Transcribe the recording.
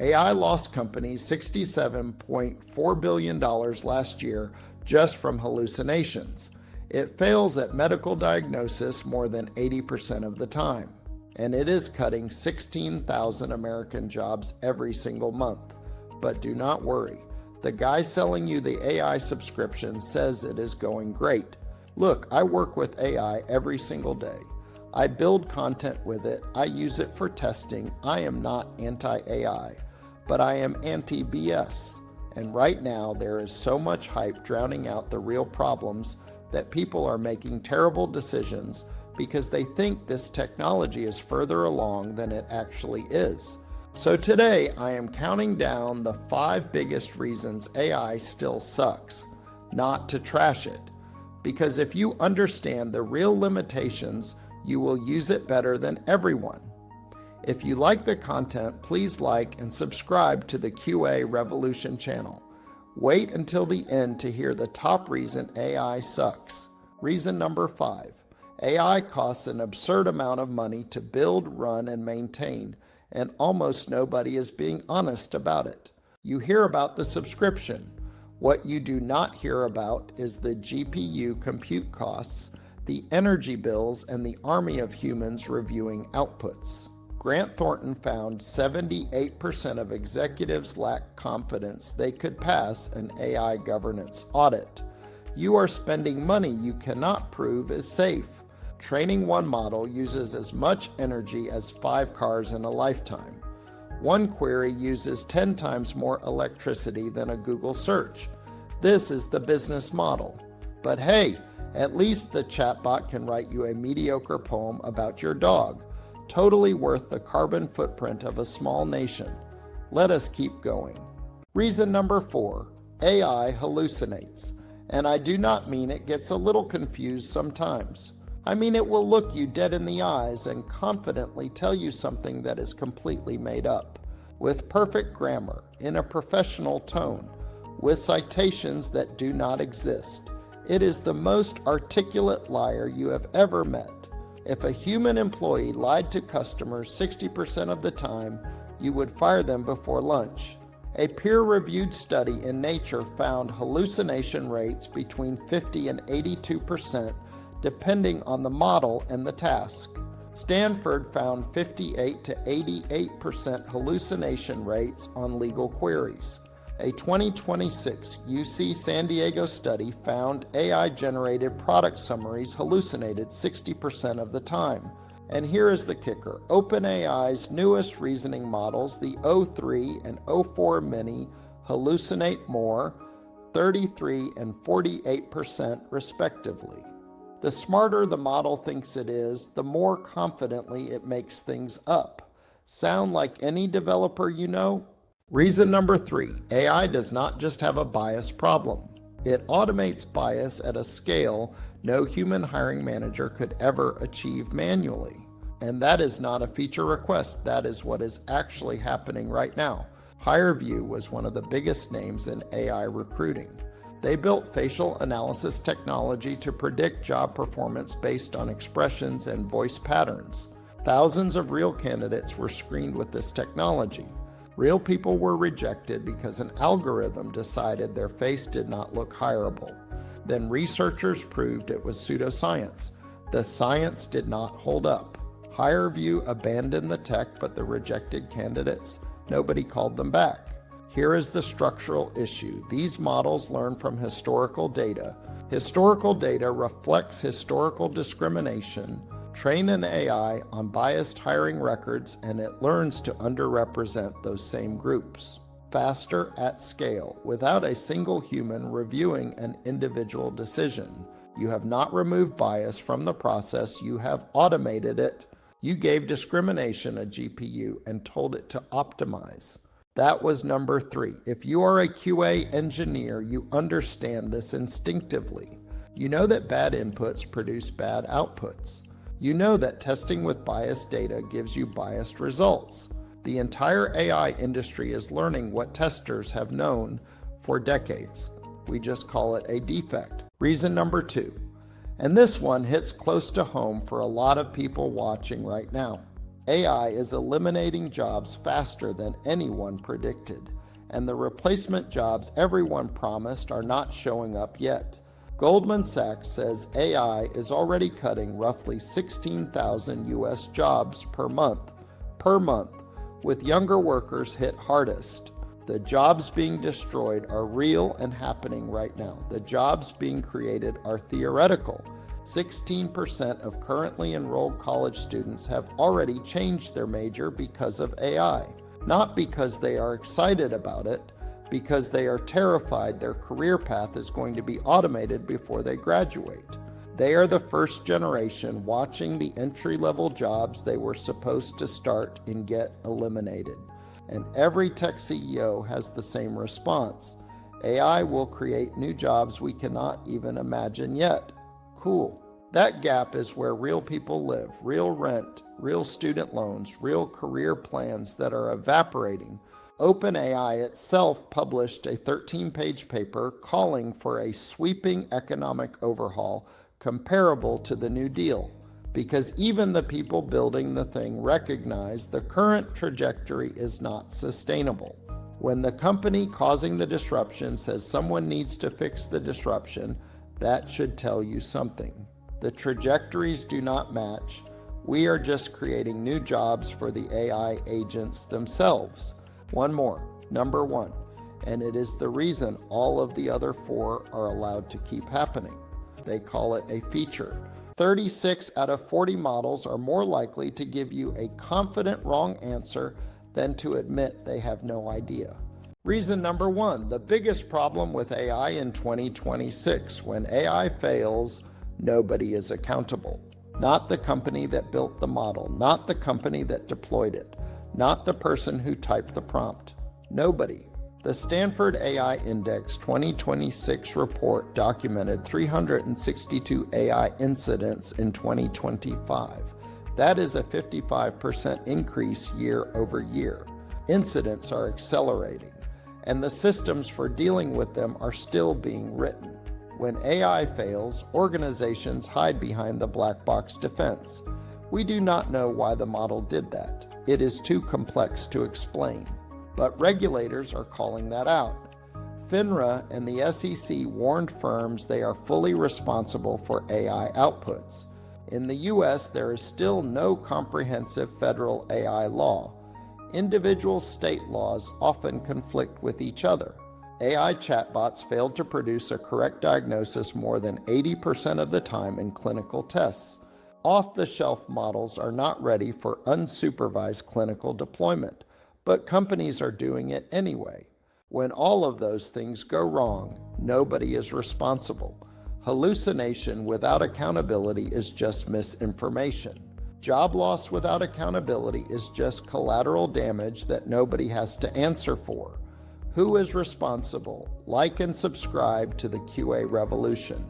AI lost companies $67.4 billion last year just from hallucinations. It fails at medical diagnosis more than 80% of the time. And it is cutting 16,000 American jobs every single month. But do not worry. The guy selling you the AI subscription says it is going great. Look, I work with AI every single day. I build content with it. I use it for testing. I am not anti-AI, but I am anti-BS. And right now, there is so much hype drowning out the real problems that people are making terrible decisions because they think this technology is further along than it actually is. So today, I am counting down the 5 biggest reasons AI still sucks, not to trash it. Because if you understand the real limitations, you will use it better than everyone. If you like the content, please like and subscribe to the QA Revolution channel. Wait until the end to hear the top reason AI sucks. Reason number 5. AI costs an absurd amount of money to build, run, and maintain, and almost nobody is being honest about it. You hear about the subscription. What you do not hear about is the GPU compute costs, the energy bills, and the army of humans reviewing outputs. Grant Thornton found 78% of executives lack confidence they could pass an AI governance audit. You are spending money you cannot prove is safe. Training one model uses as much energy as 5 cars in a lifetime. One query uses 10 times more electricity than a Google search. This is the business model. But hey, at least the chatbot can write you a mediocre poem about your dog. Totally worth the carbon footprint of a small nation. Let us keep going. Reason number 4, AI hallucinates. And I do not mean it gets a little confused sometimes. I mean it will look you dead in the eyes and confidently tell you something that is completely made up, with perfect grammar, in a professional tone, with citations that do not exist. It is the most articulate liar you have ever met. If a human employee lied to customers 60% of the time, you would fire them before lunch. A peer-reviewed study in Nature found hallucination rates between 50 and 82%, depending on the model and the task. Stanford found 58 to 88% hallucination rates on legal queries. A 2026 UC San Diego study found AI-generated product summaries hallucinated 60% of the time. And here is the kicker. OpenAI's newest reasoning models, the O3 and O4 Mini, hallucinate more, 33 and 48% respectively. The smarter the model thinks it is, the more confidently it makes things up. Sound like any developer you know? Reason number 3, AI does not just have a bias problem. It automates bias at a scale no human hiring manager could ever achieve manually. And that is not a feature request, that is what is actually happening right now. HireVue was one of the biggest names in AI recruiting. They built facial analysis technology to predict job performance based on expressions and voice patterns. Thousands of real candidates were screened with this technology. Real people were rejected because an algorithm decided their face did not look hireable. Then researchers proved it was pseudoscience. The science did not hold up. HireVue abandoned the tech, but the rejected candidates, nobody called them back. Here is the structural issue. These models learn from historical data. Historical data reflects historical discrimination. Train an AI on biased hiring records, and it learns to underrepresent those same groups. Faster at scale, without a single human reviewing an individual decision. You have not removed bias from the process, you have automated it. You gave discrimination a GPU and told it to optimize. That was number 3. If you are a QA engineer, you understand this instinctively. You know that bad inputs produce bad outputs. You know that testing with biased data gives you biased results. The entire AI industry is learning what testers have known for decades. We just call it a defect. Reason number 2, and this one hits close to home for a lot of people watching right now. AI is eliminating jobs faster than anyone predicted, and the replacement jobs everyone promised are not showing up yet. Goldman Sachs says AI is already cutting roughly 16,000 U.S. jobs per month, with younger workers hit hardest. The jobs being destroyed are real and happening right now. The jobs being created are theoretical. 16% of currently enrolled college students have already changed their major because of AI. Not because they are excited about it, because they are terrified their career path is going to be automated before they graduate. They are the first generation watching the entry-level jobs they were supposed to start and get eliminated. And every tech CEO has the same response. AI will create new jobs we cannot even imagine yet. Cool. That gap is where real people live, real rent, real student loans, real career plans that are evaporating. OpenAI itself published a 13-page paper calling for a sweeping economic overhaul comparable to the New Deal, because even the people building the thing recognize the current trajectory is not sustainable. When the company causing the disruption says someone needs to fix the disruption, that should tell you something. The trajectories do not match. We are just creating new jobs for the AI agents themselves. One more, number one, and it is the reason all of the other four are allowed to keep happening. They call it a feature. 36 out of 40 models are more likely to give you a confident wrong answer than to admit they have no idea. Reason number one, the biggest problem with AI in 2026. When AI fails, nobody is accountable. Not the company that built the model, not the company that deployed it, not the person who typed the prompt. Nobody. The Stanford AI Index 2026 report documented 362 AI incidents in 2025. That is a 55% increase year over year. Incidents are accelerating, and the systems for dealing with them are still being written. When AI fails, organizations hide behind the black box defense. We do not know why the model did that. It is too complex to explain. But regulators are calling that out. FINRA and the SEC warned firms they are fully responsible for AI outputs. In the US, there is still no comprehensive federal AI law. Individual state laws often conflict with each other. AI chatbots failed to produce a correct diagnosis more than 80% of the time in clinical tests. Off-the-shelf models are not ready for unsupervised clinical deployment, but companies are doing it anyway. When all of those things go wrong, nobody is responsible. Hallucination without accountability is just misinformation. Job loss without accountability is just collateral damage that nobody has to answer for. Who is responsible? Like and subscribe to the QA Revolution.